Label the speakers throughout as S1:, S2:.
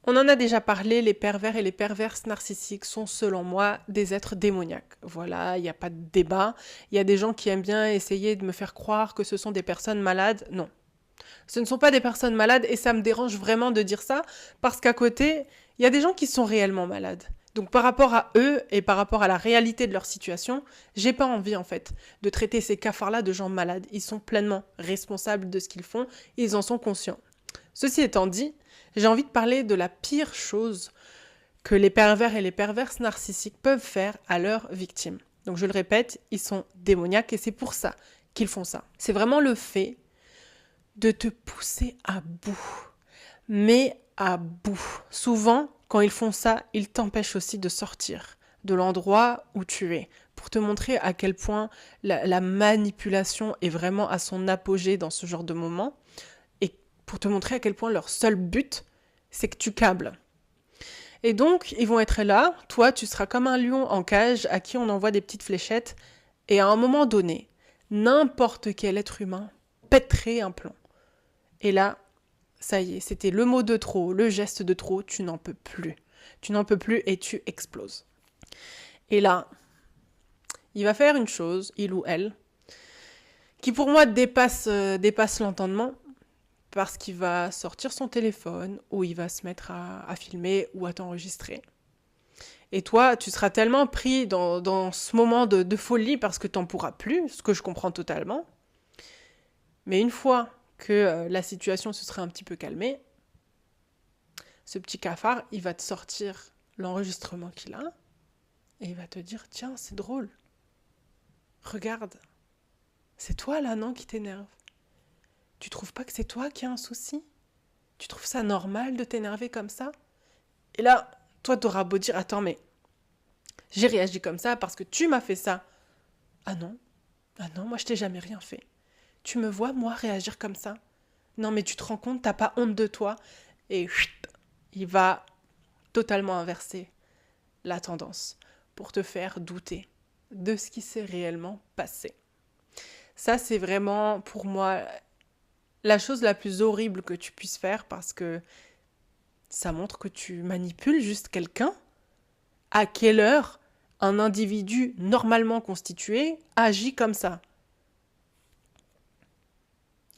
S1: On en a déjà parlé, les pervers et les perverses narcissiques sont selon moi des êtres démoniaques. Voilà, il n'y a pas de débat. Il y a des gens qui aiment bien essayer de me faire croire que ce sont des personnes malades. Non, ce ne sont pas des personnes malades et ça me dérange vraiment de dire ça parce qu'à côté, il y a des gens qui sont réellement malades. Donc par rapport à eux et par rapport à la réalité de leur situation, j'ai pas envie en fait de traiter ces cafards-là de gens malades. Ils sont pleinement responsables de ce qu'ils font, ils en sont conscients. Ceci étant dit, j'ai envie de parler de la pire chose que les pervers et les perverses narcissiques peuvent faire à leurs victimes. Donc je le répète, ils sont démoniaques et c'est pour ça qu'ils font ça. C'est vraiment le fait de te pousser à bout. Mais à bout. Souvent, quand ils font ça, ils t'empêchent aussi de sortir de l'endroit où tu es, pour te montrer à quel point la manipulation est vraiment à son apogée dans ce genre de moment, et pour te montrer à quel point leur seul but, c'est que tu câbles. Et donc, ils vont être là, toi, tu seras comme un lion en cage à qui on envoie des petites fléchettes, et à un moment donné, n'importe quel être humain pèterait un plomb. Et là, ça y est, c'était le mot de trop, le geste de trop, tu n'en peux plus. Tu n'en peux plus et tu exploses. Et là, il va faire une chose, il ou elle, qui pour moi dépasse l'entendement, parce qu'il va sortir son téléphone, ou il va se mettre à filmer ou à t'enregistrer. Et toi, tu seras tellement pris dans ce moment de folie parce que t'en pourras plus, ce que je comprends totalement. Mais une fois que la situation se serait un petit peu calmée, ce petit cafard, il va te sortir l'enregistrement qu'il a et il va te dire, tiens, c'est drôle. Regarde, c'est toi là, non, qui t'énerve. Tu trouves pas que c'est toi qui as un souci? Tu trouves ça normal de t'énerver comme ça? Et là, toi, t'auras beau dire, attends, mais j'ai réagi comme ça parce que tu m'as fait ça. Ah non, moi je t'ai jamais rien fait. Tu me vois, moi, réagir comme ça? Non, mais tu te rends compte, t'as pas honte de toi? Et chut, il va totalement inverser la tendance pour te faire douter de ce qui s'est réellement passé. Ça, c'est vraiment, pour moi, la chose la plus horrible que tu puisses faire parce que ça montre que tu manipules juste quelqu'un. À quelle heure un individu normalement constitué agit comme ça?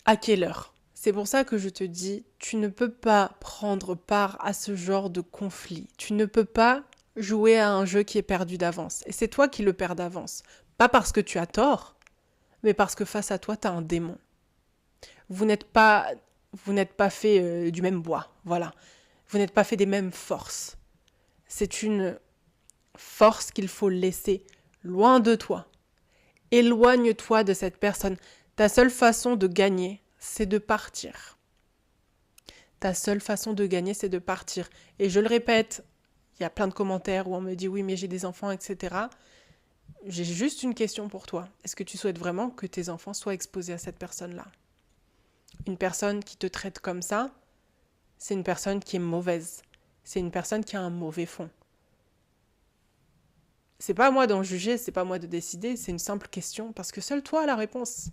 S1: À quelle heure? C'est pour ça que je te dis, tu ne peux pas prendre part à ce genre de conflit. Tu ne peux pas jouer à un jeu qui est perdu d'avance. Et c'est toi qui le perds d'avance. Pas parce que tu as tort, mais parce que face à toi, tu as un démon. Vous n'êtes pas, vous n'êtes pas fait du même bois, voilà. Vous n'êtes pas fait des mêmes forces. C'est une force qu'il faut laisser loin de toi. Éloigne-toi de cette personne. Ta seule façon de gagner, c'est de partir. Ta seule façon de gagner, c'est de partir. Et je le répète, il y a plein de commentaires où on me dit oui, mais j'ai des enfants, etc. J'ai juste une question pour toi. Est-ce que tu souhaites vraiment que tes enfants soient exposés à cette personne-là? Une personne qui te traite comme ça, c'est une personne qui est mauvaise. C'est une personne qui a un mauvais fond. C'est pas à moi d'en juger, c'est pas à moi de décider, c'est une simple question, parce que seul toi as la réponse.